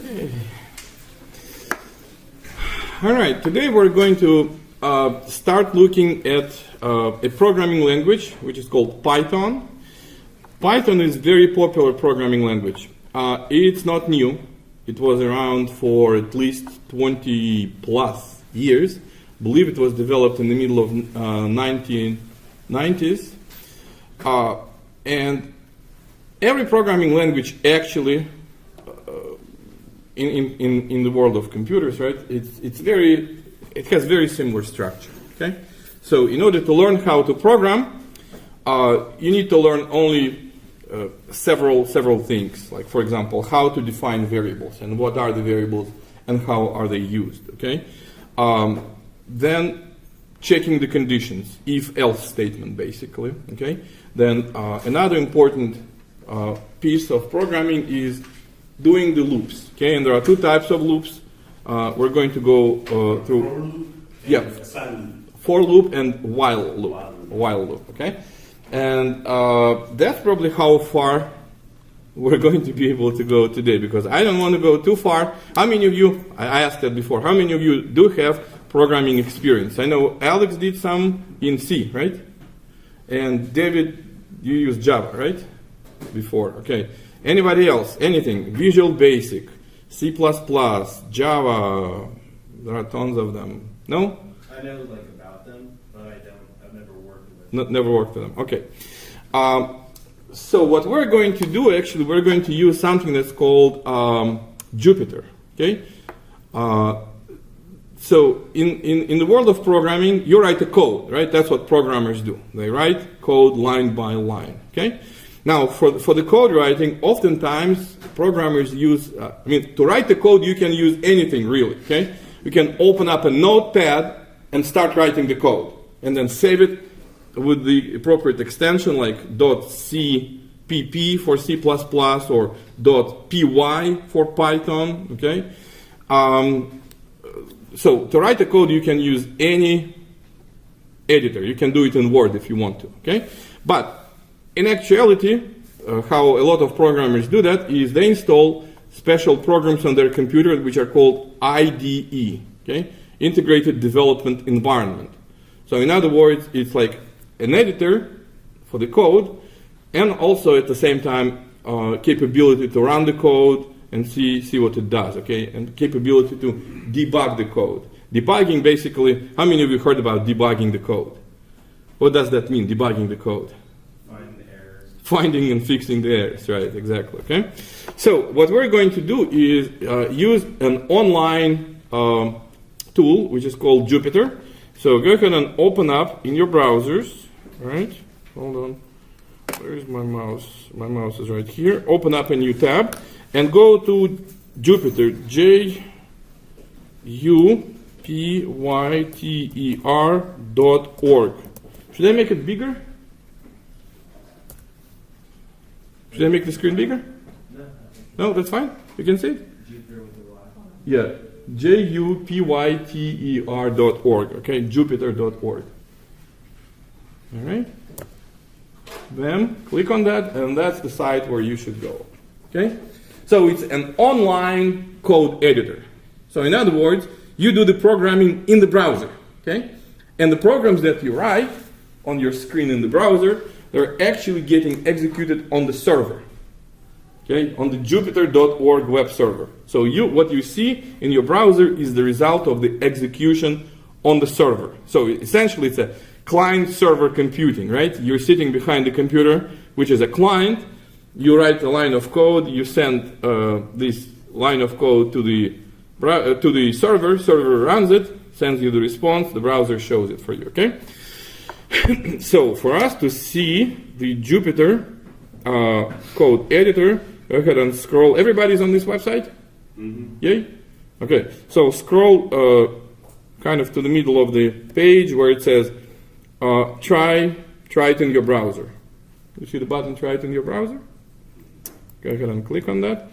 Okay. All right, today we're going to start looking at a programming language which is called Python. Python is a very popular programming language. It's not new. It was around for at least 20 plus years. I believe it was developed in the middle of 1990s. And every programming language actually in the world of computers, right? It has very similar structure. Okay, so in order to learn how to program, you need to learn only several things. Like, for example, how to define variables and what are the variables and how are they used. Okay, then checking the conditions, if-else statement, basically. Okay, then another important piece of programming is doing the loops. Okay, and there are two types of loops. We're going to go through. For loop. Yeah. For loop and while loop. While loop. Okay, and that's probably how far we're going to be able to go today, because I don't want to go too far. How many of you? I asked that before. How many of you do have programming experience? I know Alex did some in C, right? And David, you used Java, right? Before. Okay. Anybody else? Anything? Visual Basic, C++, Java. There are tons of them. No? I know about them, but I've never worked with them. Never worked with them. Okay. So what we're going to do, actually, we're going to use something that's called Jupyter. Okay. So in the world of programming, you write a code, right? That's what programmers do. They write code line by line. Okay. Now, for the code writing, oftentimes programmers use, to write the code, you can use anything really, okay? You can open up a notepad and start writing the code, and then save it with the appropriate extension like .cpp for C++ or .py for Python, okay? So to write the code, you can use any editor. You can do it in Word if you want to, okay? But in actuality, how a lot of programmers do that is they install special programs on their computer which are called IDE, okay? Integrated Development Environment. So in other words, it's like an editor for the code, and also at the same time capability to run the code and see what it does, okay? And capability to debug the code. Debugging, basically, how many of you heard about debugging the code? What does that mean, debugging the code? Finding and fixing the errors, right, exactly, okay? So what we're going to do is use an online tool, which is called Jupyter. So go ahead and open up in your browsers, right? Hold on, where's my mouse? My mouse is right here. Open up a new tab and go to Jupyter, jupyter.org. Should I make it bigger? Should I make the screen bigger? No, that's fine. You can see it? Yeah, jupyter.org, okay, jupyter.org. All right. Then click on that, and that's the site where you should go, okay? So it's an online code editor. So in other words, you do the programming in the browser, okay? And the programs that you write on your screen in the browser, they're actually getting executed on the server, okay, on the Jupyter.org web server. So what you see in your browser is the result of the execution on the server. So essentially, it's a client-server computing, right? You're sitting behind the computer, which is a client. You write a line of code. You send this line of code to the server. Server runs it, sends you the response. The browser shows it for you, okay? So for us to see the Jupyter code editor, go ahead and scroll. Everybody's on this website? Mm-hmm. Yay? Okay, so scroll kind of to the middle of the page where it says try it in your browser. You see the button, try it in your browser? Go ahead and click on that.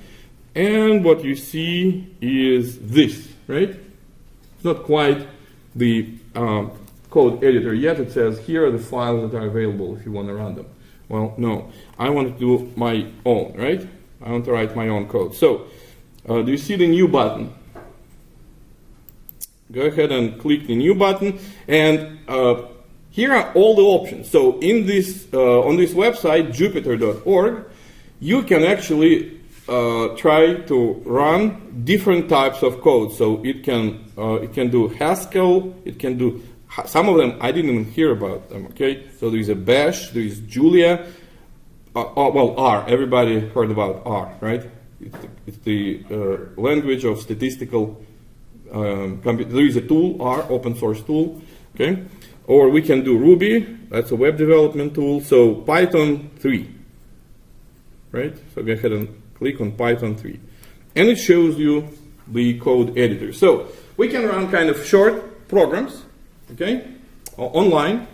And what you see is this, right? It's not quite the code editor yet. It says here are the files that are available if you want to run them. Well, no, I want to do my own, right? I want to write my own code. So Do you see the new button? Go ahead and click the new button, and here are all the options. So in this on this website, Jupyter.org, you can actually try to run different types of code. So it can do Haskell, it can do some of them I didn't even hear about them. Okay, so there is a Bash, there is Julia. Well, R. Everybody heard about R, right? It's the language of statistical. There is a tool, R, open source tool, okay? Or we can do Ruby, that's a web development tool. So Python 3, right? So go ahead and click on Python 3. And it shows you the code editor. So we can run kind of short programs, okay, online,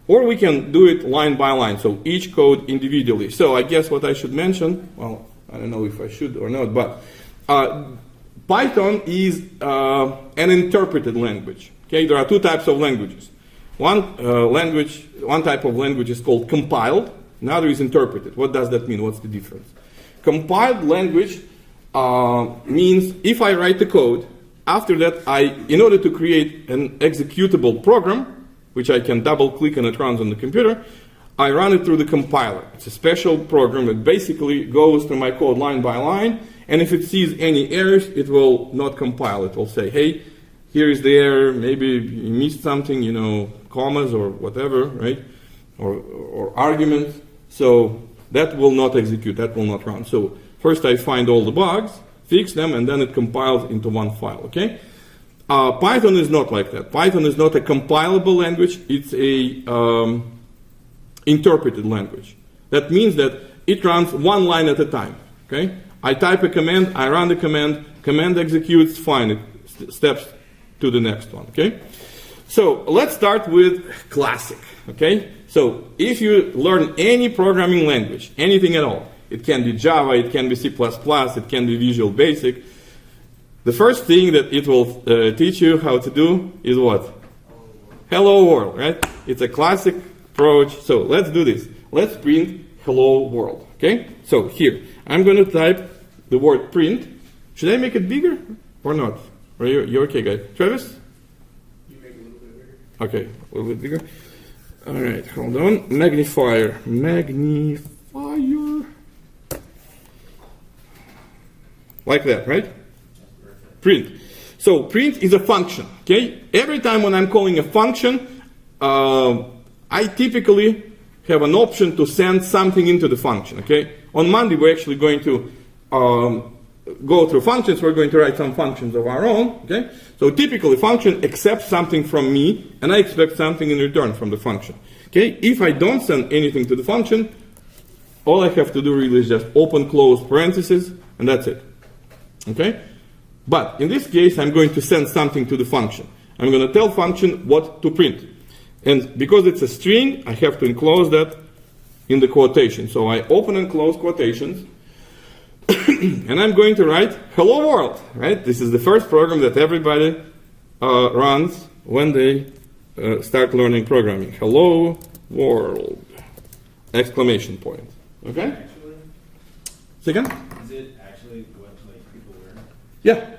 or we can do it line by line, so each code individually. So I guess what I should mention, well, I don't know if I should or not, but Python is an interpreted language. Okay, there are two types of languages. One type of language is called compiled. Another is interpreted. What does that mean? What's the difference? Compiled language means if I write the code, after that, in order to create an executable program, which I can double click and it runs on the computer, I run it through the compiler. It's a special program that basically goes through my code line by line. And if it sees any errors, it will not compile. It will say, hey, here is the error. Maybe you missed something, you know, commas or whatever, right? Or arguments. So that will not execute. That will not run. So first I find all the bugs, fix them, and then it compiles into one file, okay? Python is not like that. Python is not a compilable language. It's a interpreted language. That means that it runs one line at a time, okay? I type a command, I run the command executes, fine, it steps to the next one, okay? So let's start with classic, okay? So if you learn any programming language, anything at all, it can be Java, it can be C++, it can be Visual Basic, the first thing that it will teach you how to do is what? Hello world, right? It's a classic approach. So let's do this. Let's print hello world, okay? So here, I'm going to type the word print. Should I make it bigger or not? Or you're okay, guys? Travis? You make it a little bit bigger. Okay, a little bit bigger. All right, hold on. Magnifier. Like that, right? Print. So print is a function, okay? Every time when I'm calling a function, I typically have an option to send something into the function, okay? On Monday, we're actually going to go through functions. We're going to write some functions of our own, okay? So typically, function accepts something from me, and I expect something in return from the function, okay? If I don't send anything to the function, all I have to do really is just open, close parentheses, and that's it, okay? But in this case, I'm going to send something to the function. I'm going to tell function what to print. And because it's a string, I have to enclose that in the quotation. So I open and close quotations. And I'm going to write hello world, right? This is the first program that everybody runs when they start learning programming. Hello world! Exclamation point. Okay? Actually, Second? is it actually what like people learn? Yeah.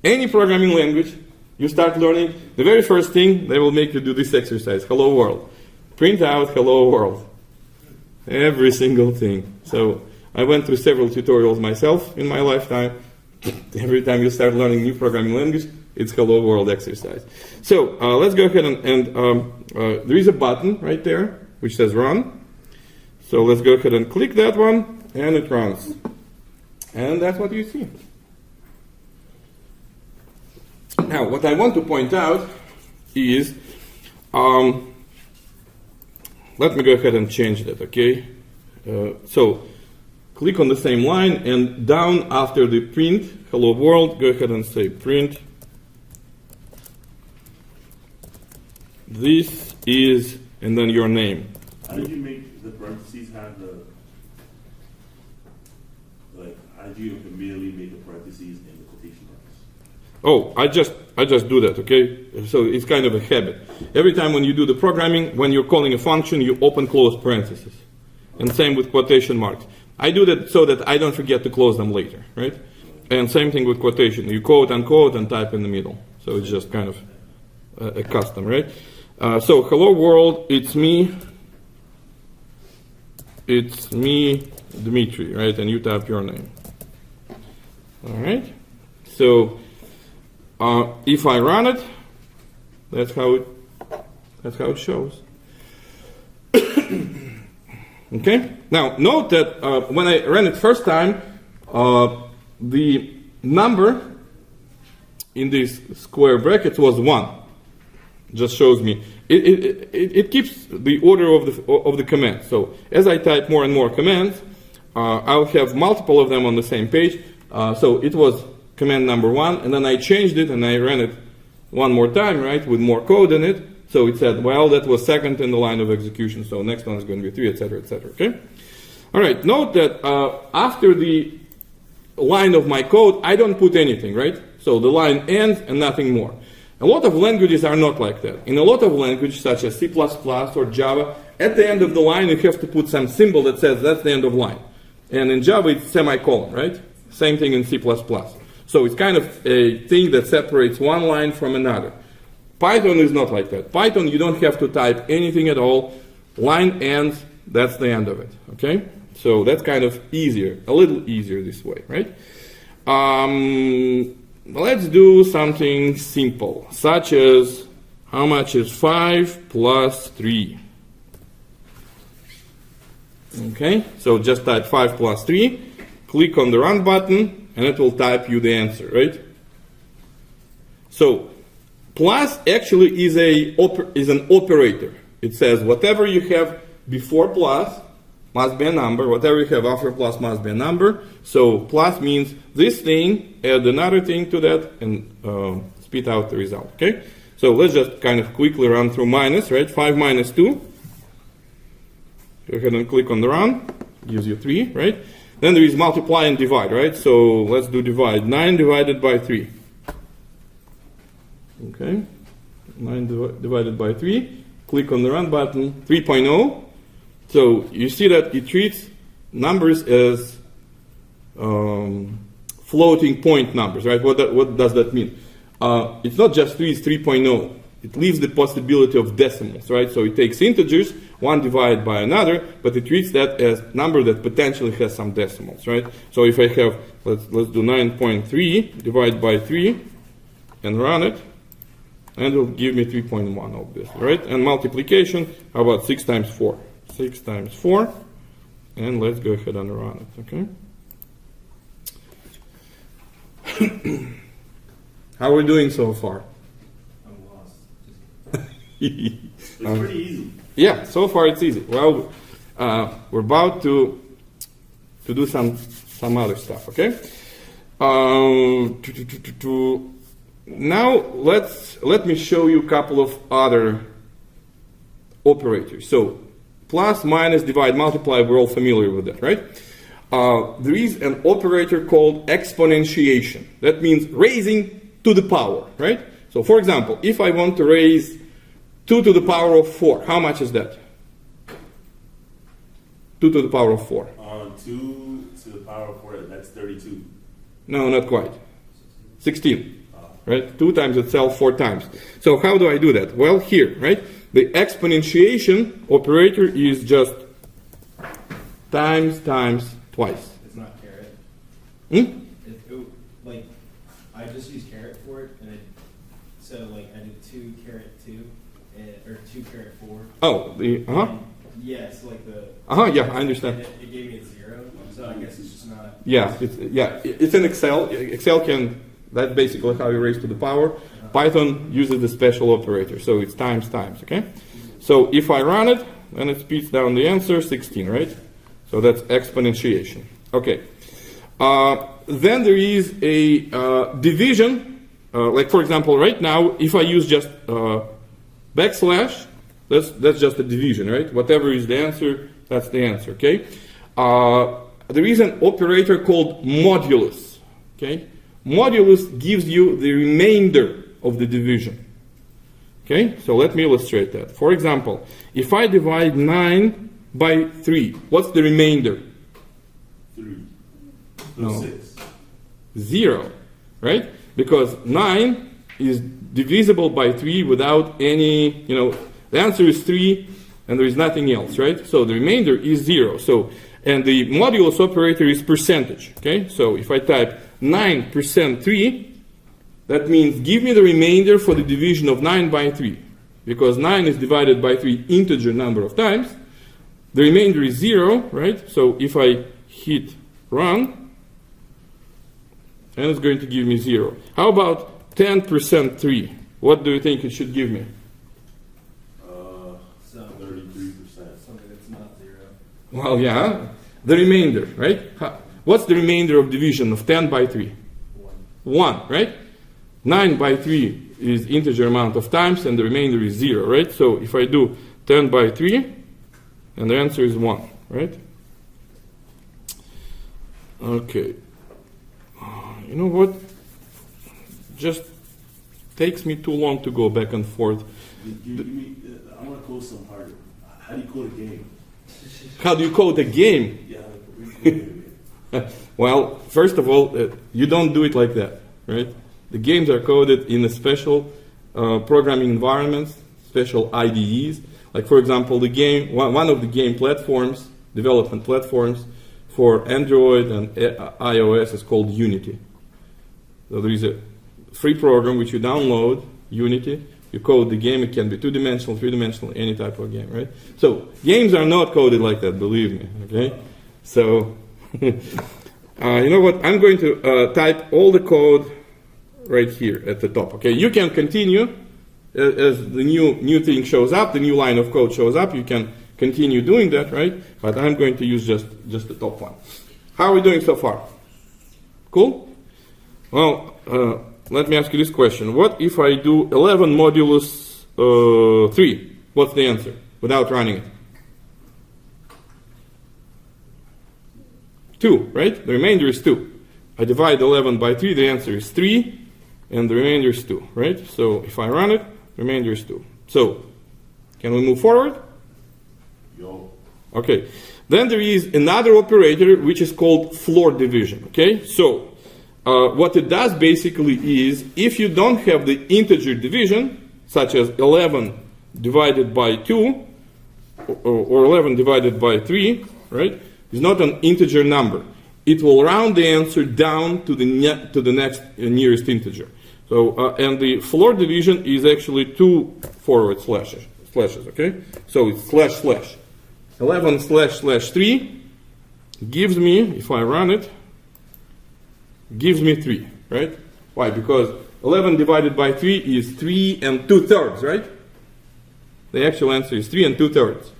Any programming language you start learning, the very first thing, they will make you do this exercise. Hello world. Print out hello world. Every single thing. So I went through several tutorials myself in my lifetime. Every time you start learning new programming language, it's hello world exercise. So let's go ahead and there is a button right there which says run. So let's go ahead and click that one, and it runs. And that's what you see. Now, what I want to point out is, let me go ahead and change that, okay? So, click on the same line, and down after the print, hello world, go ahead and say print. This is, and then your name. How did you make the parentheses have the, like, how did you immediately make the parentheses in the quotation marks? Oh, I just do that, okay? So it's kind of a habit. Every time when you do the programming, when you're calling a function, you open, close parentheses. And same with quotation marks. I do that so that I don't forget to close them later, right? And same thing with quotation. You quote, unquote, and type in the middle. So it's just kind of a custom, right? So hello world, it's me. It's me, Dmitry, right? And you type your name. All right. So if I run it, that's how it shows. Okay. Now note that when I ran it first time, the number in these square brackets was 1. Just shows me it keeps the order of the commands. So as I type more and more commands, I'll have multiple of them on the same page. So it was command number 1, and then I changed it and I ran it one more time, right, with more code in it. So it said, well, that was second in the line of execution, so next one is going to be 3, etc., etc. Okay. All right. Note that after the line of my code, I don't put anything, right? So the line ends and nothing more. A lot of languages are not like that. In a lot of languages, such as C++ or Java, at the end of the line, you have to put some symbol that says that's the end of line. And in Java, it's semicolon, right? Same thing in C++. So it's kind of a thing that separates one line from another. Python is not like that. Python, you don't have to type anything at all. Line ends, that's the end of it, okay? So that's kind of easier, a little easier this way, right? Let's do something simple, such as how much is 5 plus 3? Okay, so just type 5 plus 3, click on the run button, and it will type you the answer, right? So plus actually is an operator. It says whatever you have before plus must be a number, whatever you have after plus must be a number. So plus means this thing, add another thing to that, and spit out the result, okay? So let's just kind of quickly run through minus, right? 5 minus 2. Go ahead and click on the run, gives you 3, right? Then there is multiply and divide, right? So let's do divide. 9 divided by 3. Okay, 9 divided by 3. Click on the run button, 3.0. So you see that it treats numbers as floating point numbers, right? What does that mean? It's not just 3, it's 3.0. It leaves the possibility of decimals, right? So it takes integers, one divided by another, but it treats that as a number that potentially has some decimals, right? So if I have, let's do 9.3 divided by 3 and run it, and it will give me 3.1, obviously, right? And multiplication, how about 6 times 4? 6 times 4, and let's go ahead and run it, okay? How are we doing so far? I'm lost. It's pretty easy. Yeah, so far it's easy. Well, we're about to do some other stuff, okay? Now let me show you a couple of other operators. So plus, minus, divide, multiply, we're all familiar with that, right? There is an operator called exponentiation. That means raising to the power, right? So for example, if I want to raise 2 to the power of 4, how much is that? 2 to the power of 4. 2 to the power of 4, that's 32. No, not quite. 16, right? 2 times itself 4 times. So how do I do that? Well, here, right? The exponentiation operator is just times twice. It's not caret. Like, I just use caret for it, and so like I did 2 caret 2, or 2 caret 4. Oh, Yeah, so like the. Yeah, I understand. It gave me a 0, so I guess it's just not. Yeah, it's in Excel. Excel can, that's basically how you raise to the power. Python uses the special operator, so it's times, okay? So if I run it, then it spits down the answer, 16, right? So that's exponentiation. Okay. Then there is a division, like for example, right now, if I use just backslash, that's just a division, right? Whatever is the answer, that's the answer, okay? There is an operator called modulus, okay? Modulus gives you the remainder of the division. Okay, so let me illustrate that. For example, if I divide 9 by 3, what's the remainder? 3. No. 6. 0, right? Because 9 is divisible by 3 without any, the answer is 3 and there is nothing else, right? So the remainder is 0. So, and the modulus operator is percentage, okay? So if I type 9% 3, that means give me the remainder for the division of 9 by 3. Because 9 is divided by 3 integer number of times. The remainder is 0, right? So if I hit run, and it's going to give me 0. How about 10% 3? What do you think it should give me? 33%. Something that's not 0. Well, yeah, the remainder, right? What's the remainder of division of 10 by 3? 1, right? 9 by 3 is integer amount of times, and the remainder is 0, right? So if I do 10 by 3, and the answer is 1, right? Okay. You know what? Just takes me too long to go back and forth. I want to code some harder. How do you code a game? How do you code a game? Yeah, we code a game. Well, first of all, you don't do it like that, right? The games are coded in a special programming environments, special IDEs. Like, for example, the game, one of the game platforms, development platforms for Android and iOS is called Unity. So there is a free program which you download, Unity. You code the game. It can be two-dimensional, three-dimensional, any type of game, right? So games are not coded like that, believe me, okay? So, you know what? I'm going to type all the code right here at the top, okay? You can continue as the new thing shows up, the new line of code shows up. You can continue doing that, right? But I'm going to use just the top one. How are we doing so far? Cool? Well, let me ask you this question. What if I do 11 modulus 3? What's the answer without running it? 2, right? The remainder is 2. I divide 11 by 3, the answer is 3, and the remainder is 2, right? So if I run it, the remainder is 2. So, can we move forward? Yo. Okay. Then there is another operator which is called floor division, okay? So, what it does basically is, if you don't have the integer division, such as 11 divided by 2, or 11 divided by 3, right? It's not an integer number. It will round the answer down to the next nearest integer. So, and the floor division is actually 2 forward slashes, okay? So it's // 11//3 gives me, if I run it, gives me 3, right? Why? Because 11 divided by 3 is 3 2/3, right? The actual answer is 3 2/3.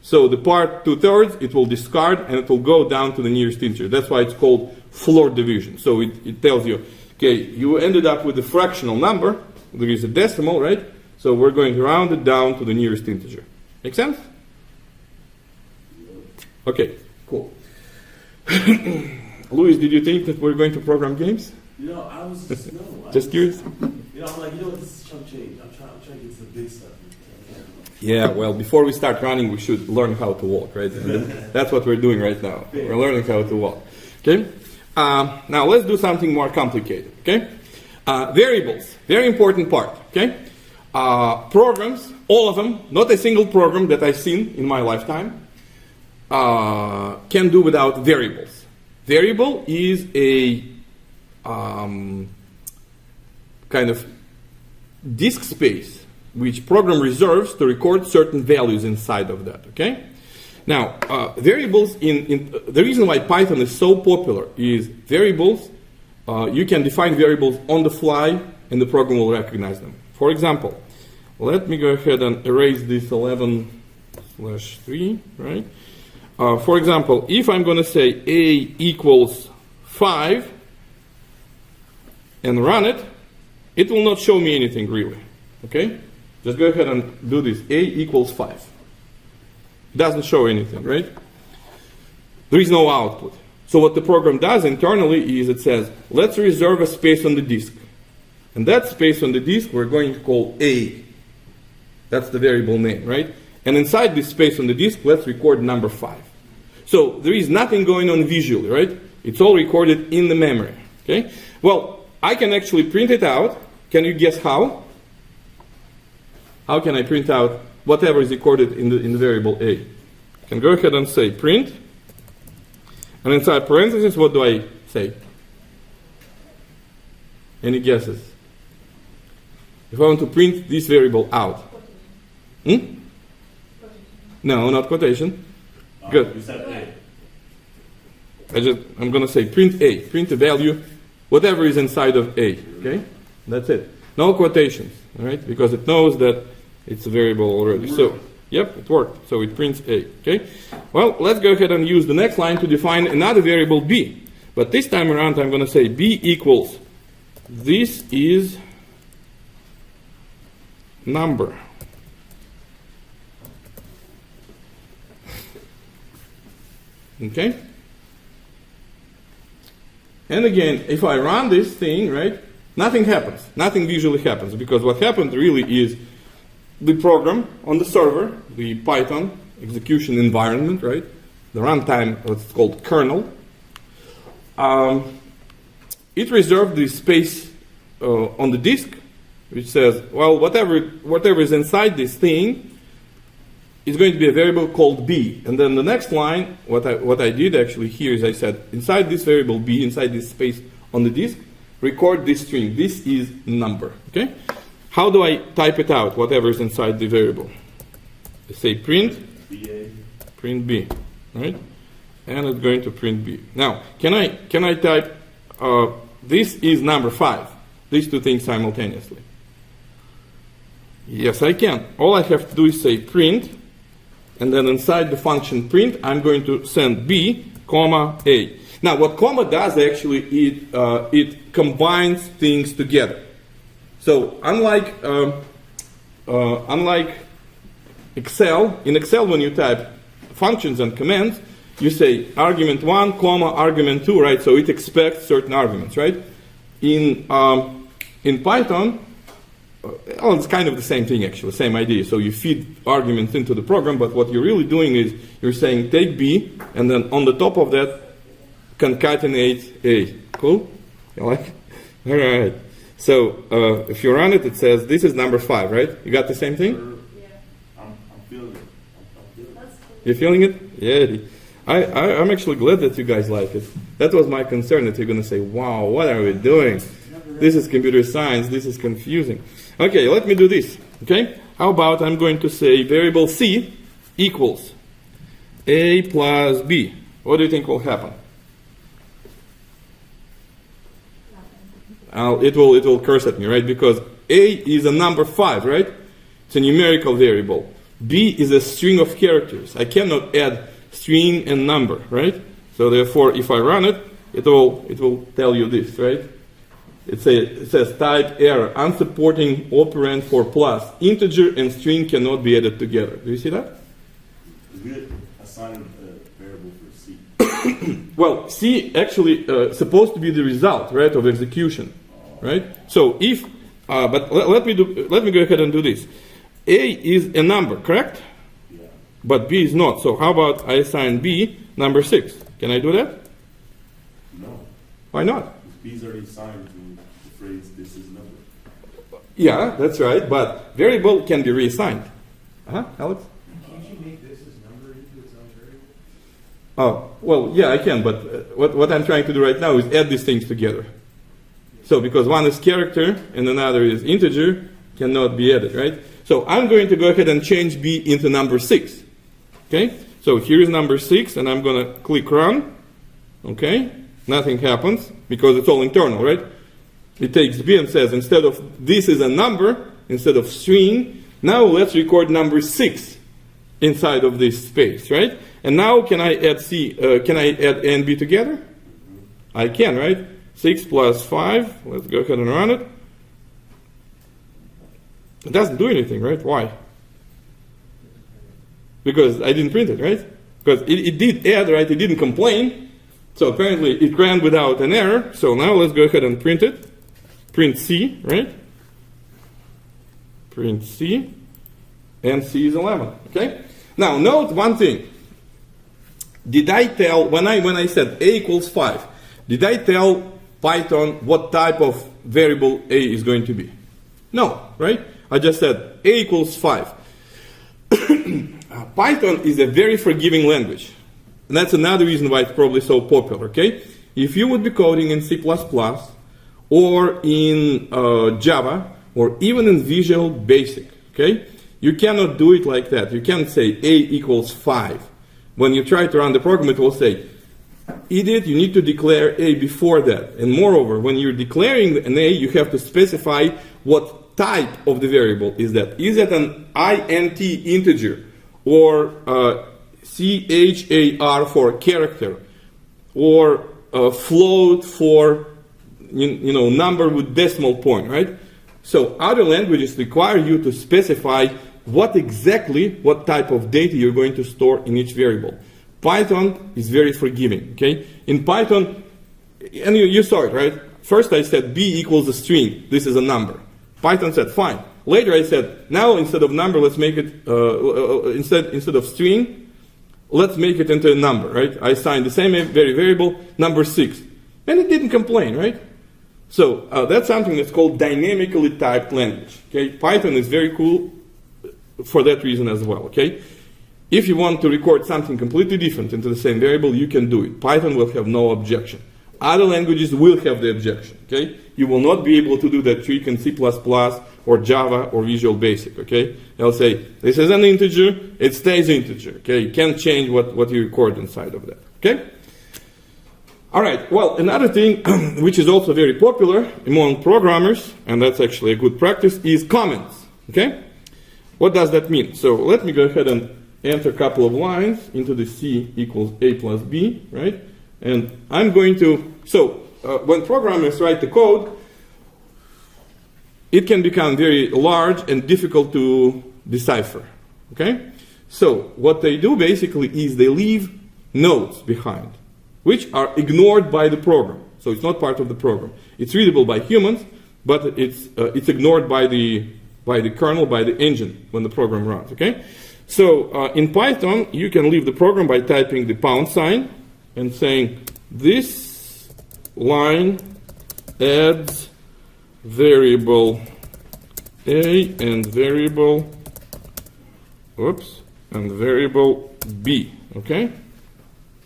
So the part 2/3, it will discard and it will go down to the nearest integer. That's why it's called floor division. So it tells you, okay, you ended up with a fractional number. There is a decimal, right? So we're going to round it down to the nearest integer. Make sense? Okay, cool. Luis, did you think that we're going to program games? I was just, Just curious? I'm like, this is chump change. I'm trying to get to the big stuff. Yeah, well, before we start running, we should learn how to walk, right? And that's what we're doing right now. We're learning how to walk. Okay? Now, let's do something more complicated, okay? Variables, very important part, okay? Programs, all of them, not a single program that I've seen in my lifetime, can do without variables. Variable is a kind of disk space which program reserves to record certain values inside of that, okay? Now, variables, the reason why Python is so popular is variables, you can define variables on the fly and the program will recognize them. For example, let me go ahead and erase this 11/3, right? For example, if I'm going to say a equals 5 and run it, it will not show me anything really, okay? Just go ahead and do this. A equals 5. It doesn't show anything, right? There is no output. So what the program does internally is it says, let's reserve a space on the disk. And that space on the disk we're going to call A. That's the variable name, right? And inside this space on the disk, let's record number 5. So there is nothing going on visually, right? It's all recorded in the memory, Okay? Well, I can actually print it out. Can you guess how? How can I print out whatever is recorded in the variable a? I can go ahead and say print. And inside parentheses, what do I say? Any guesses? If I want to print this variable out. No, not quotation. Good. You said A. I'm going to say print a. Print the value, whatever is inside of a. Okay? That's it. No quotations. All right? Because it knows that it's a variable already. So, yep, it worked. So it prints a. Okay? Well, let's go ahead and use the next line to define another variable b. But this time around, I'm going to say b equals. This is number. Okay? And again, if I run this thing, right, nothing happens. Nothing visually happens, because what happened really is the program on the server, the Python execution environment, right, the runtime, what's called kernel, it reserved the space on the disk, which says, well, whatever is inside this thing is going to be a variable called b. And then the next line, what I did actually here is I said, inside this variable b, inside this space on the disk, record this string. This is number. Okay? How do I type it out, whatever is inside the variable? I say print b, right? And it's going to print b. Now, can I type this is number 5, these two things simultaneously? Yes, I can. All I have to do is say print, and then inside the function print, I'm going to send b, comma, a. Now, what comma does actually, it combines things together. So, unlike Excel, in Excel when you type functions and commands, you say argument 1, comma, argument 2, right? So it expects certain arguments, right? In Python, well, it's kind of the same thing actually, same idea. So you feed arguments into the program, but what you're really doing is you're saying take B, and then on the top of that, concatenate A. Cool? You like it? All right. So if you run it, it says this is number 5, right? You got the same thing? Yeah. I'm feeling it. I'm feeling it. You're feeling it? Yeah. I'm actually glad that you guys like it. That was my concern, that you're going to say, wow, what are we doing? This is computer science. This is confusing. Okay, let me do this. Okay? How about I'm going to say variable c equals a plus b. What do you think will happen? It will curse at me, right? Because a is a number 5, right? It's a numerical variable. B is a string of characters. I cannot add string and number, right? So therefore, if I run it, it will tell you this, right? It says type error, unsupporting operand for plus. Integer and string cannot be added together. Do you see that? We assigned a variable for C. Well, C actually supposed to be the result, right, of execution, right? So if, but let me go ahead and do this. A is a number, correct? Yeah. But B is not. So how about I assign B number 6? Can I do that? No. Why not? B is already assigned to the phrase this is number. Yeah, that's right. But variable can be reassigned. Alex? Can't you make this as number into its own variable? Oh, well, yeah, I can. But what I'm trying to do right now is add these things together. So because one is character and another is integer, cannot be added, right? So I'm going to go ahead and change B into number 6. Okay? So here is number 6, and I'm going to click run. Okay? Nothing happens because it's all internal, right? It takes B and says, instead of this is a number, instead of string, now let's record number 6 inside of this space, right? And now can I add can I add A and B together? I can, right? 6 plus 5, let's go ahead and run it. It doesn't do anything, right? Why? Because I didn't print it, right? Because it did add, right? It didn't complain. So apparently it ran without an error. So now let's go ahead and print it. Print C, right? Print C. And C is 11, okay? Now note one thing. Did I tell, when I said A equals 5, did I tell Python what type of variable a is going to be? No, right? I just said a equals 5. Python is a very forgiving language. And that's another reason why it's probably so popular, okay? If you would be coding in C++ or in Java or even in Visual Basic, okay? You cannot do it like that. You can't say a equals 5. When you try to run the program, it will say, idiot, you need to declare a before that. And moreover, when you're declaring an a, you have to specify what type of the variable is that. Is it an int integer or char for character or float for number with decimal point, right? So other languages require you to specify what type of data you're going to store in each variable. Python is very forgiving, okay? In Python, and you saw it, right? First I said b equals a string. This is a number. Python said, fine. Later I said, now instead of number, let's make it, instead of string, let's make it into a number, right? I assigned the same variable, number 6. And it didn't complain, right? So that's something that's called dynamically typed language, okay? Python is very cool for that reason as well, okay? If you want to record something completely different into the same variable, you can do it. Python will have no objection. Other languages will have the objection, okay? You will not be able to do that trick in C++ or Java or Visual Basic, okay? They'll say, this is an integer, it stays integer, okay? You can't change what you record inside of that, okay? All right, well, another thing which is also very popular among programmers, and that's actually a good practice, is comments, okay? What does that mean? So let me go ahead and enter a couple of lines into the C equals A plus B, right? And I'm going to, when programmers write the code, it can become very large and difficult to decipher, okay? So what they do basically is they leave notes behind, which are ignored by the program. So it's not part of the program. It's readable by humans, but it's ignored by the kernel, by the engine when the program runs, okay? So in Python, you can leave the program by typing the # and saying, this line adds variable A and variable B, okay?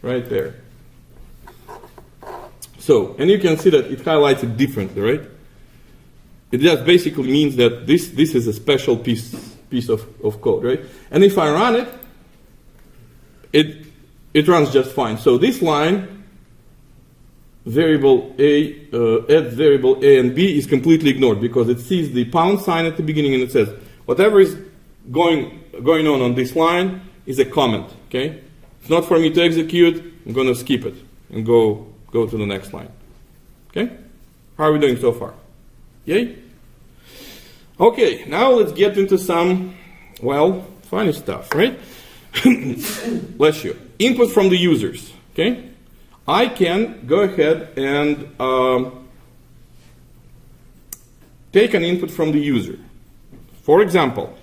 Right there. So, and you can see that it highlights it differently, right? It just basically means that this is a special piece of code, right? And if I run it, it runs just fine. So this line, variable A, adds variable A and B is completely ignored because it sees the # at the beginning and it says, whatever is going on this line is a comment, okay? It's not for me to execute, I'm going to skip it and go to the next line, okay? How are we doing so far? Yay? Okay, now let's get into some, well, funny stuff, right? Bless you. Input from the users, okay? I can go ahead and take an input from the user. For example,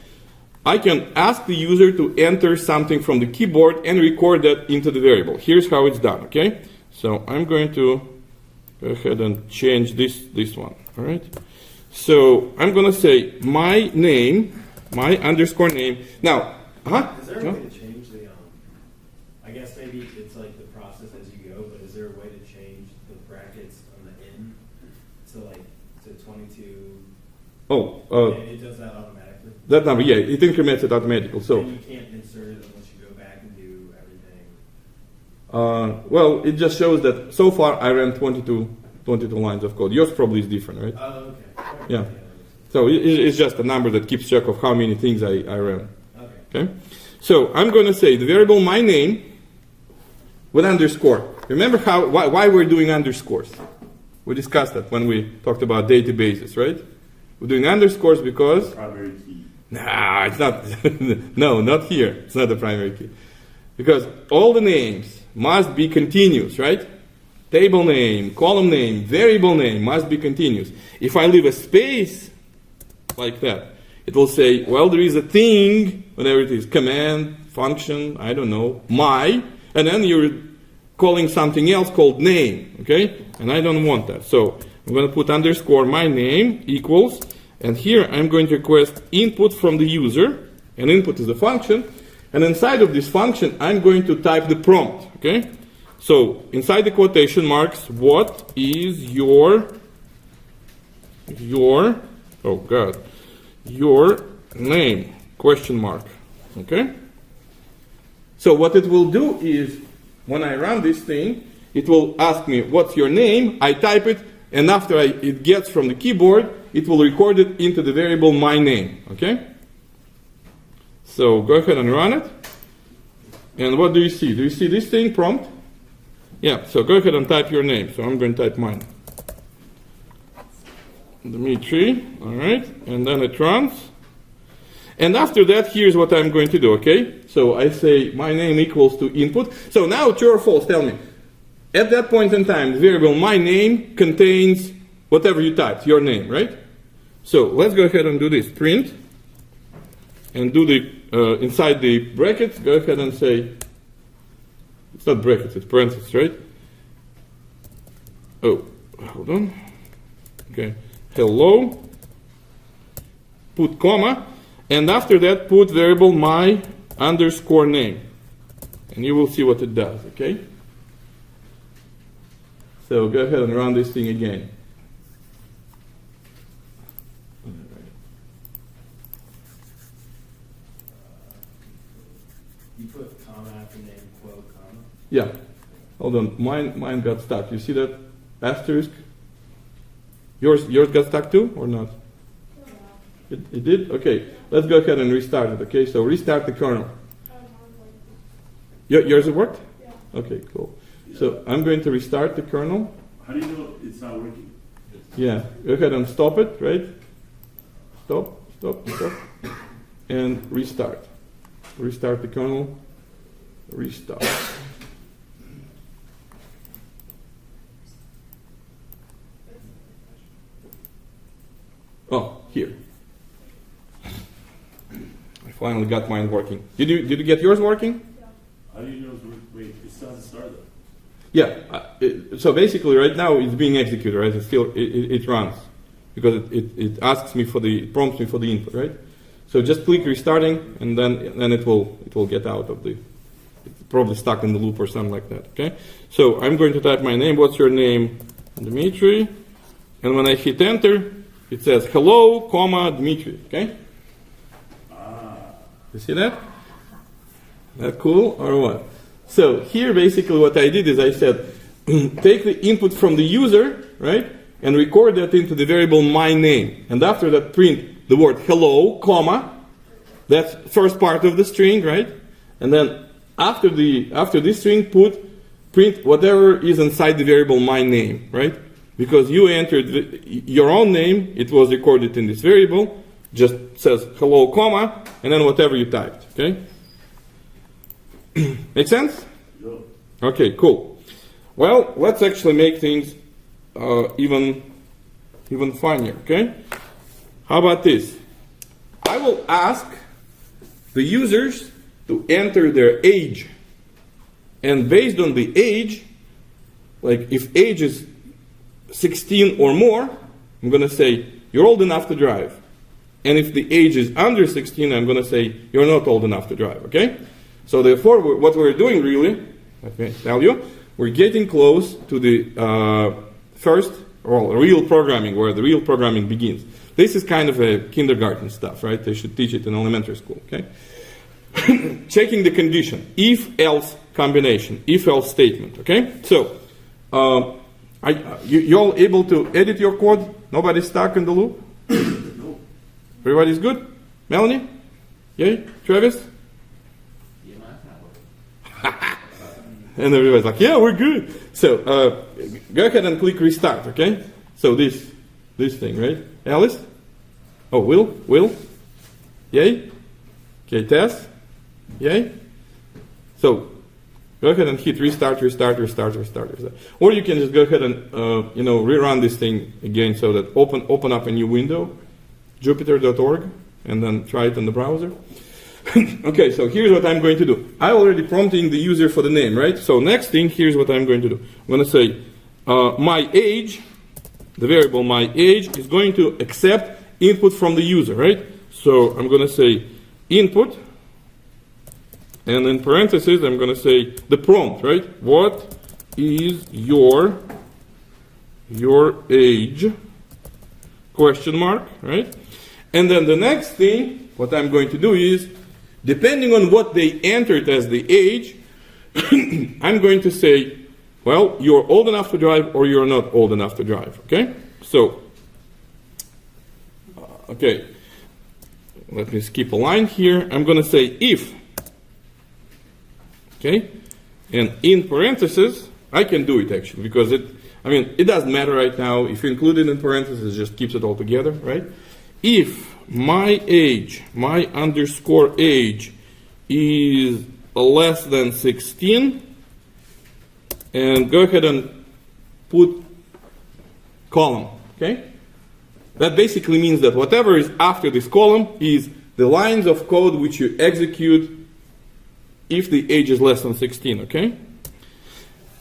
I can ask the user to enter something from the keyboard and record that into the variable. Here's how it's done, okay? So I'm going to go ahead and change this one, all right? So I'm going to say my name, my underscore name. Now, Is there a way to change the, I guess maybe it's like the process as you go, but is there a way to change the brackets on the in to 22? Oh, and it does that automatically? That number, yeah, it increments it automatically. So, and you can't insert it unless you go back and do everything? well, it just shows that so far I ran 22 lines of code. Yours probably is different, right? Oh, okay. Yeah. So it's just a number that keeps track of how many things I ran. Okay. So I'm going to say the variable my name with underscore. Remember why we're doing underscores? We discussed that when we talked about databases, right? We're doing underscores because Primary key. nah, it's not. No, not here. It's not the primary key because all the names must be continuous, right? Table name, column name, variable name must be continuous. If I leave a space like that, it will say, well, there is a thing, whatever it is, command, function, I don't know, my, and then you're calling something else called name, okay? and I don't want that. So I'm going to put underscore my name equals, and here I'm going to request input from the user, and input is a function, and inside of this function I'm going to type the prompt, okay? So inside the quotation marks, what is your name, question mark, okay? So what it will do is, when I run this thing, it will ask me, what's your name? I type it, and after it gets from the keyboard, it will record it into the variable my name, okay? So go ahead and run it. And what do you see? Do you see this thing, prompt? Yeah, so go ahead and type your name. So I'm going to type mine. Dmitry, all right, and then it runs. And after that, here's what I'm going to do, okay? So I say my name equals to input. So now true or false, tell me. At that point in time, the variable my name contains whatever you typed, your name, right? So let's go ahead and do this. Print, and do the, inside the brackets, go ahead and say, it's not brackets, it's parentheses, right? Oh, hold on. Okay, hello, put comma, and after that put variable my underscore name. And you will see what it does, okay? So go ahead and run this thing again. You put comma after name, quote, comma? Yeah. Hold on. Mine got stuck. You see that asterisk? Yours got stuck too, or not? It did? Okay. Let's go ahead and restart it, okay? So restart the kernel. Yours it worked? Yeah. Okay, cool. So I'm going to restart the kernel. How do you know it's not working? Yeah. Go ahead and stop it, right? Stop. And restart. Restart the kernel. Restart. Oh, here. I finally got mine working. Did you get yours working? How do you know it's working? Wait, it still hasn't started though. Yeah. So basically, right now it's being executed, right? It runs because it asks me it prompts me for the input, right? So just click restarting, and then it will get out of the. It's probably stuck in the loop or something like that. Okay. So I'm going to type my name. What's your name? Dmitry. And when I hit enter, it says hello, comma Dmitry. Okay. You see that? That cool or what? So here basically what I did is I said take the input from the user, right, and record that into the variable my name, and after that print the word hello, comma, that's first part of the string, right, and then after this string print whatever is inside the variable my name, right, because you entered your own name, it was recorded in this variable, just says hello, comma, and then whatever you typed, okay? Make sense? Yeah. Okay, cool. Well, let's actually make things even funnier, okay? How about this? I will ask the users to enter their age. And based on the age, like if age is 16 or more, I'm going to say, you're old enough to drive. And if the age is under 16, I'm going to say, you're not old enough to drive, okay? So therefore, what we're doing really, let me tell you, we're getting close to the first, or real programming, where the real programming begins. This is kind of a kindergarten stuff, right? They should teach it in elementary school, okay? Checking the condition, if-else combination, if-else statement, okay? So, you all able to edit your code? Nobody's stuck in the loop? No. Everybody's good? Melanie? Yay? Travis? And everybody's like, yeah, we're good. So go ahead and click restart, okay? So this thing, right? Alice? Oh, Will? Yay? Okay, Tess? Yay? So go ahead and hit restart. Or you can just go ahead and rerun this thing again, so that open up a new window, Jupyter.org, and then try it in the browser. Okay, so here's what I'm going to do. I already prompting the user for the name, right? So next thing, here's what I'm going to do. I'm going to say my age, the variable my age, is going to accept input from the user, right? So I'm going to say input, and in parentheses I'm going to say the prompt, right? What is your age? Question mark, right? And then the next thing, what I'm going to do is, depending on what they entered as the age, I'm going to say, well, you're old enough to drive or you're not old enough to drive, okay? So, okay, let me skip a line here. I'm going to say if, okay? And in parentheses, I can do it actually, because it doesn't matter right now. If you include it in parentheses, it just keeps it all together, right? If my age, my underscore age, is less than 16, and go ahead and put column, okay? That basically means that whatever is after this column is the lines of code which you execute if the age is less than 16, okay?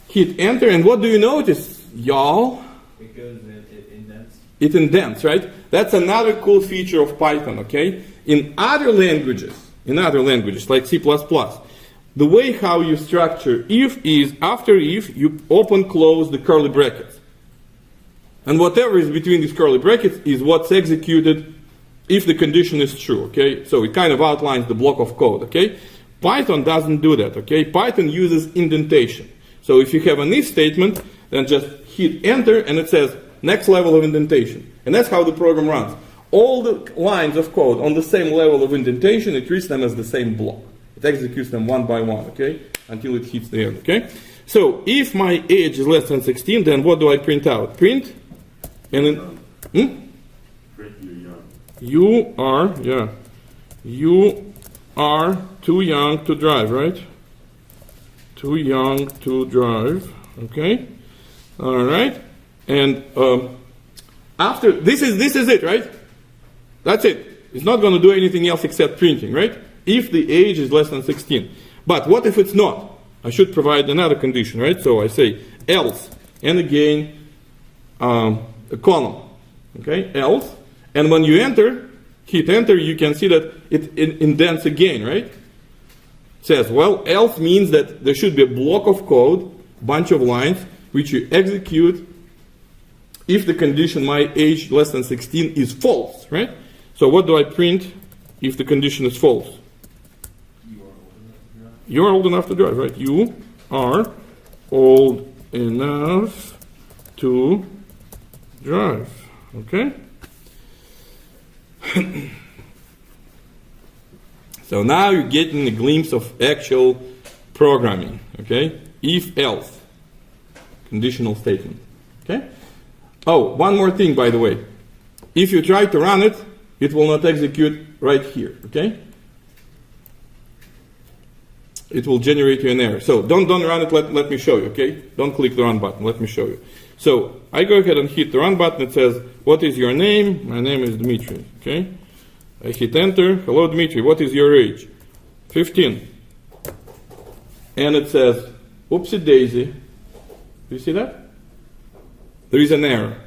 Hit enter, and what do you notice, y'all? It goes in, it indents. It indents, right? That's another cool feature of Python, okay? In other languages like C++, the way how you structure if is after if you open close the curly brackets. And whatever is between these curly brackets is what's executed if the condition is true, okay? So it kind of outlines the block of code, okay? Python doesn't do that, okay? Python uses indentation. So if you have an if statement, then just hit enter and it says next level of indentation. And that's how the program runs. All the lines of code on the same level of indentation, it treats them as the same block. It executes them one by one, okay? Until it hits the end, okay? So if my age is less than 16, then what do I print out? Print, and then, Print you're young. You are too young to drive, right? Too young to drive, okay? All right, and after this is it, right? That's it. It's not going to do anything else except printing, right? If the age is less than 16. But what if it's not? I should provide another condition, right? So I say else, and again a column, okay? Else, and when you hit enter, you can see that it indents again, right? It says, well, else means that there should be a block of code, bunch of lines, which you execute if the condition my age less than 16 is false, right? So what do I print if the condition is false? You are old enough to drive, right? You are old enough to drive, okay? So now you're getting a glimpse of actual programming, okay? If else. Conditional statement, okay? Oh, one more thing, by the way. If you try to run it, it will not execute right here, okay? It will generate you an error. So don't run it, let me show you, okay? Don't click the run button, let me show you. So I go ahead and hit the run button. It says, what is your name? My name is Dmitry, okay? I hit enter. Hello, Dmitry, what is your age? 15. And it says, oopsie daisy. Do you see that? There is an error.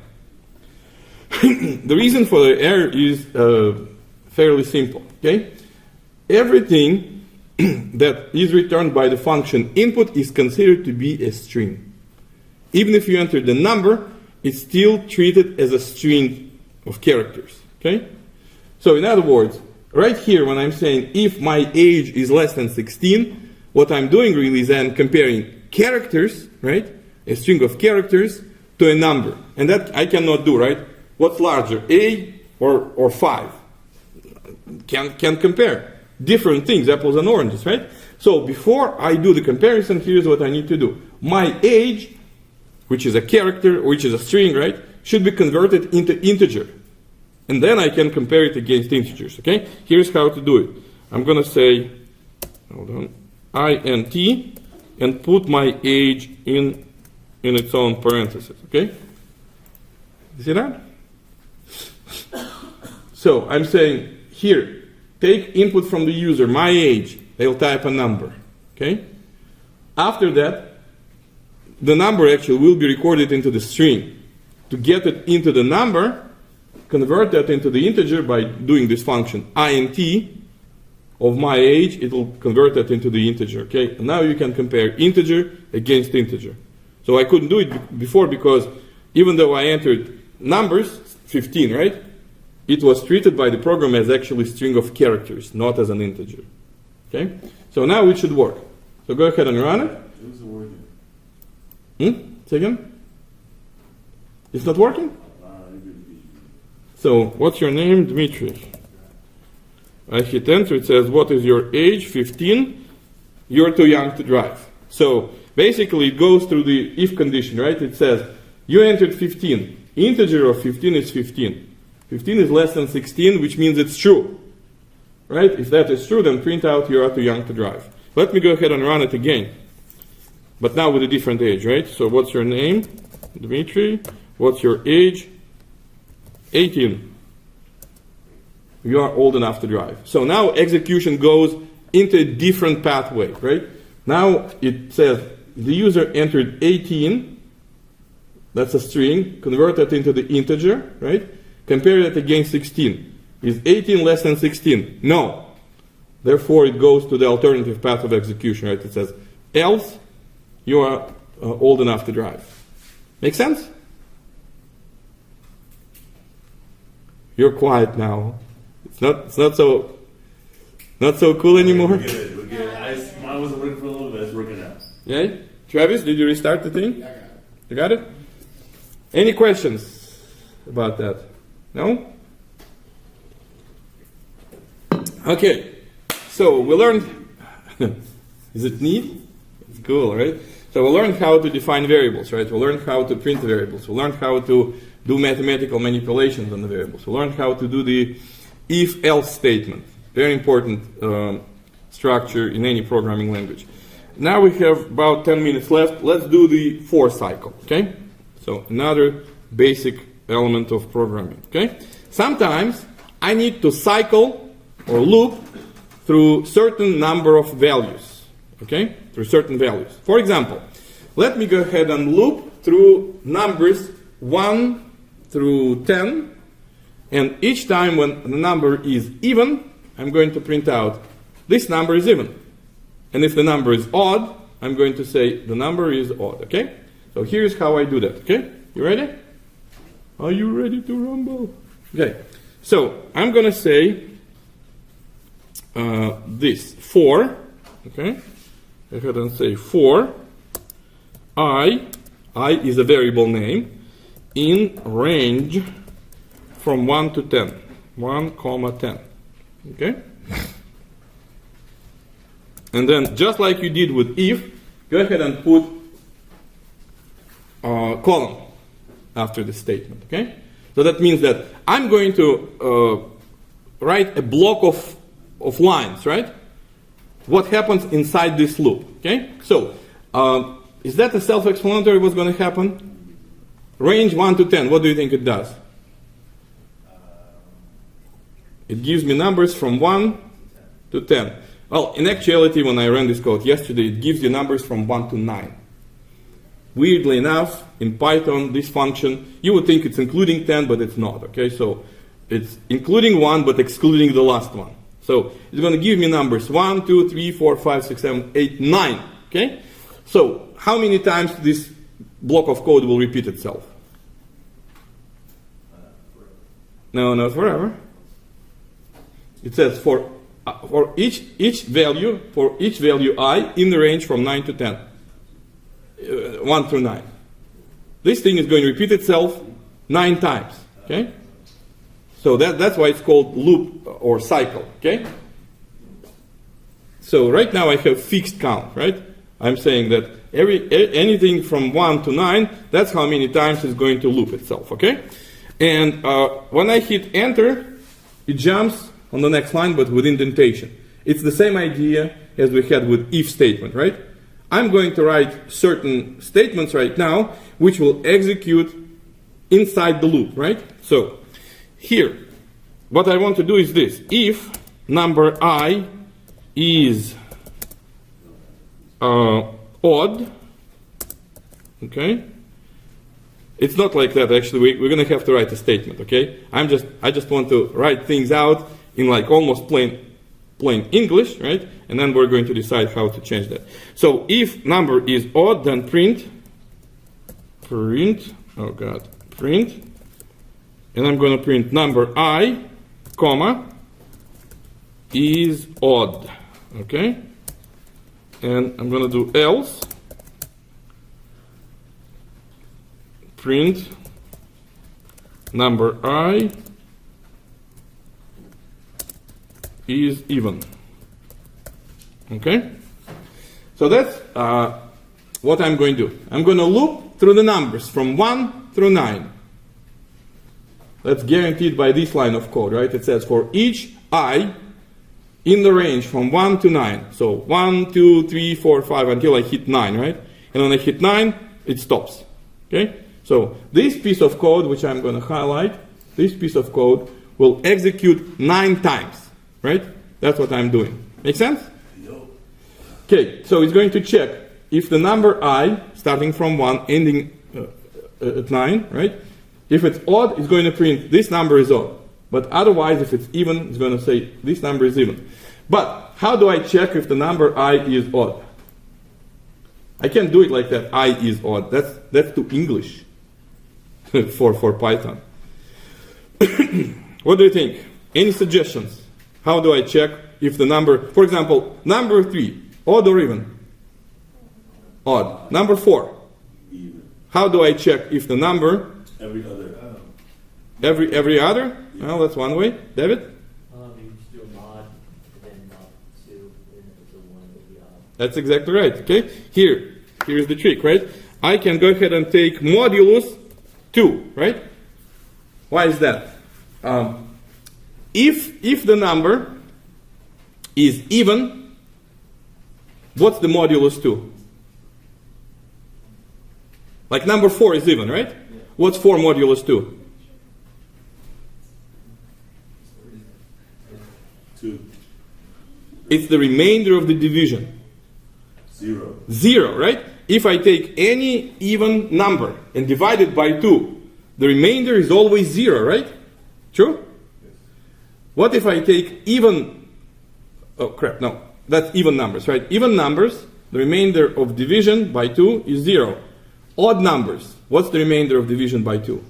The reason for the error is fairly simple, okay? Everything that is returned by the function input is considered to be a string. Even if you enter the number, it's still treated as a string of characters, okay? So in other words, right here when I'm saying if my age is less than 16, what I'm doing really is I'm comparing characters, right? A string of characters to a number. And that I cannot do, right? What's larger, A or 5? Can't compare. Different things, apples and oranges, right? So before I do the comparison, here's what I need to do. My age, which is a character, which is a string, right, should be converted into integer. And then I can compare it against integers, okay? Here's how to do it. I'm going to say, hold on, int, and put my age in its own parentheses, okay? You see that? So I'm saying, here, take input from the user, my age. They'll type a number, okay? After that, the number actually will be recorded into the string. To get it into the number, convert that into the integer by doing this function int of my age. It will convert that into the integer. Okay, and now you can compare integer against integer. So I couldn't do it before because even though I entered numbers 15, right, it was treated by the program as actually string of characters, not as an integer. Okay, so now it should work. So go ahead and run it. Who's the word? Say again? It's not working? So, what's your name? Dmitry. I hit enter. It says, what is your age? 15. You're too young to drive. So, basically, it goes through the if condition, right? It says, you entered 15. Integer of 15 is 15. 15 is less than 16, which means it's true. Right? If that is true, then print out you are too young to drive. Let me go ahead and run it again. But now with a different age, right? So, what's your name? Dmitry. What's your age? 18. You are old enough to drive. So now execution goes into a different pathway, right? Now it says the user entered 18. That's a string. Convert that into the integer, right? Compare that against 16. Is 18 less than 16? No. Therefore, it goes to the alternative path of execution, right? It says, else you are old enough to drive. Make sense? You're quiet now. It's not so cool anymore. We're good. We're good. Mine wasn't working for a little bit. It's working out. Yeah. Travis, did you restart the thing? Yeah, I got it. You got it? Any questions about that? No? Okay. So we learned. Is it neat? It's cool, right? So we learned how to define variables, right? We learned how to print variables. We learned how to do mathematical manipulations on the variables. We learned how to do the if-else statement. Very important structure in any programming language. Now we have about 10 minutes left. Let's do the for cycle, okay? So another basic element of programming, okay? Sometimes I need to cycle or loop through certain number of values, okay? Through certain values. For example, let me go ahead and loop through numbers 1 through 10, and each time when the number is even, I'm going to print out this number is even. And if the number is odd, I'm going to say the number is odd, okay? So here's how I do that, okay? You ready? Are you ready to rumble? Okay, so I'm going to say this, for, okay? Go ahead and say for I is a variable name, in range from 1 to 10. 1, 10. Okay? And then, just like you did with if, go ahead and put a column after the statement. Okay? So that means that I'm going to write a block of lines, right? What happens inside this loop? Okay? So, is that a self-explanatory what's going to happen? Range 1 to 10, what do you think it does? It gives me numbers from 1 to 10. Well, in actuality, when I ran this code yesterday, it gives you numbers from 1 to 9. Weirdly enough, in Python, this function, you would think it's including 10, but it's not, okay? So it's including 1, but excluding the last one. So it's going to give me numbers 1, 2, 3, 4, 5, 6, 7, 8, 9, okay? So how many times this block of code will repeat itself? No, not forever. It says for each value I in the range from 9 to 10. 1 through 9. This thing is going to repeat itself 9 times. Okay? So that's why it's called loop or cycle. Okay? So right now I have fixed count, right? I'm saying that anything from 1 to 9, that's how many times it's going to loop itself. Okay? And when I hit enter, it jumps on the next line, but with indentation. It's the same idea as we had with if statement, right? I'm going to write certain statements right now, which will execute inside the loop, right? So here, what I want to do is this. If number I is odd, Okay? It's not like that, actually. We're going to have to write a statement, okay? I just want to write things out in like almost plain English, right? And then we're going to decide how to change that. So if number is odd, then print, and I'm going to print number I, comma, is odd, okay? And I'm going to do else, print number I is even. Okay? So that's what I'm going to do. I'm going to loop through the numbers from 1 through 9. That's guaranteed by this line of code, right? It says for each I in the range from 1 to 9. So 1, 2, 3, 4, 5 until I hit 9, right? And when I hit 9, it stops. Okay? So this piece of code, which I'm going to highlight, this piece of code will execute 9 times, right? That's what I'm doing. Make sense? Okay, so it's going to check if the number I, starting from 1, ending at 9, right? If it's odd, it's going to print this number is odd. But otherwise, if it's even, it's going to say this number is even. But how do I check if the number I is odd? I can't do it like that, I is odd. That's too English for Python. What do you think? Any suggestions? How do I check if the number, for example, number 3, odd or even? Odd. Number 4. Even. How do I check if the number? Every other. Every other? Well, that's one way. David? You just do a mod, and then mod 2, and if it's a 1, it'll be odd. That's exactly right. Okay. Here's the trick, right? I can go ahead and take modulus 2, right? Why is that? If the number is even, what's the modulus 2? Like number 4 is even, right? Yeah. What's 4 modulus 2? 2. It's the remainder of the division. 0. 0, right? If I take any even number and divide it by 2, the remainder is always 0, right? True? What if I take even, oh crap, no, that's even numbers, right? Even numbers, the remainder of division by 2 is 0. Odd numbers, what's the remainder of division by 2?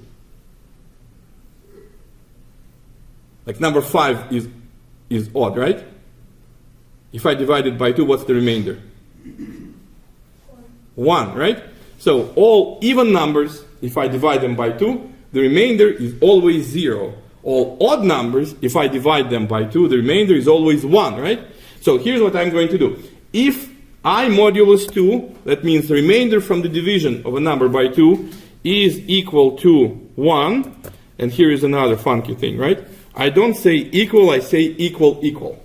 Like number 5 is odd, right? If I divide it by 2, what's the remainder? 1, right? So all even numbers, if I divide them by 2, the remainder is always 0. All odd numbers, if I divide them by 2, the remainder is always 1, right? So here's what I'm going to do. If I modulus 2, that means the remainder from the division of a number by 2 is equal to 1, and here is another funky thing, right? I don't say equal, I say equal equal.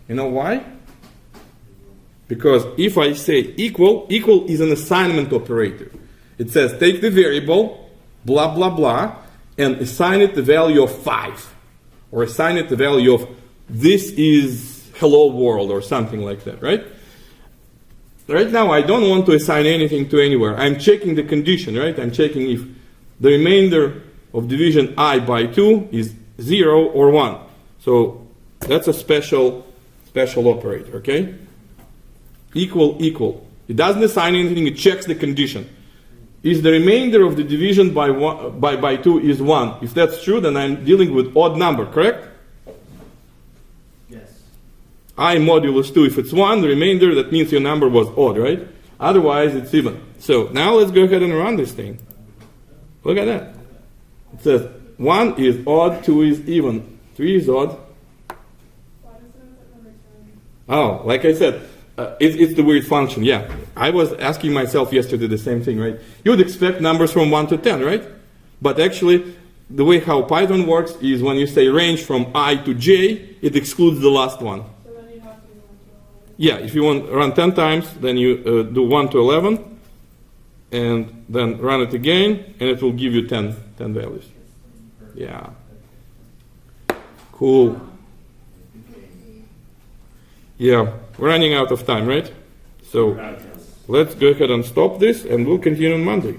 You know why? Because if I say equal, equal is an assignment operator. It says take the variable, blah, blah, blah, and assign it the value of 5. Or assign it the value of this is hello world or something like that, right? Right now I don't want to assign anything to anywhere. I'm checking the condition, right? I'm checking if the remainder of division I by 2 is 0 or 1. So that's a special operator, okay? Equal, equal. It doesn't assign anything, it checks the condition. Is the remainder of the division by 2 is 1? If that's true, then I'm dealing with odd number, correct? Yes. I modulus 2, if it's 1, the remainder, that means your number was odd, right? Otherwise, it's even. So now let's go ahead and run this thing. Look at that. It says 1 is odd, 2 is even, 3 is odd. Oh, like I said, it's the weird function, yeah. I was asking myself yesterday the same thing, right? You would expect numbers from 1 to 10, right? But actually, the way how Python works is when you say range from I to j, it excludes the last one. So then you have to do 1 to 11. Yeah, if you want to run 10 times, then you do 1 to 11, and then run it again, and it will give you 10 values. Yeah. Cool. Yeah, we're running out of time, right? So, let's go ahead and stop this, and we'll continue on Monday.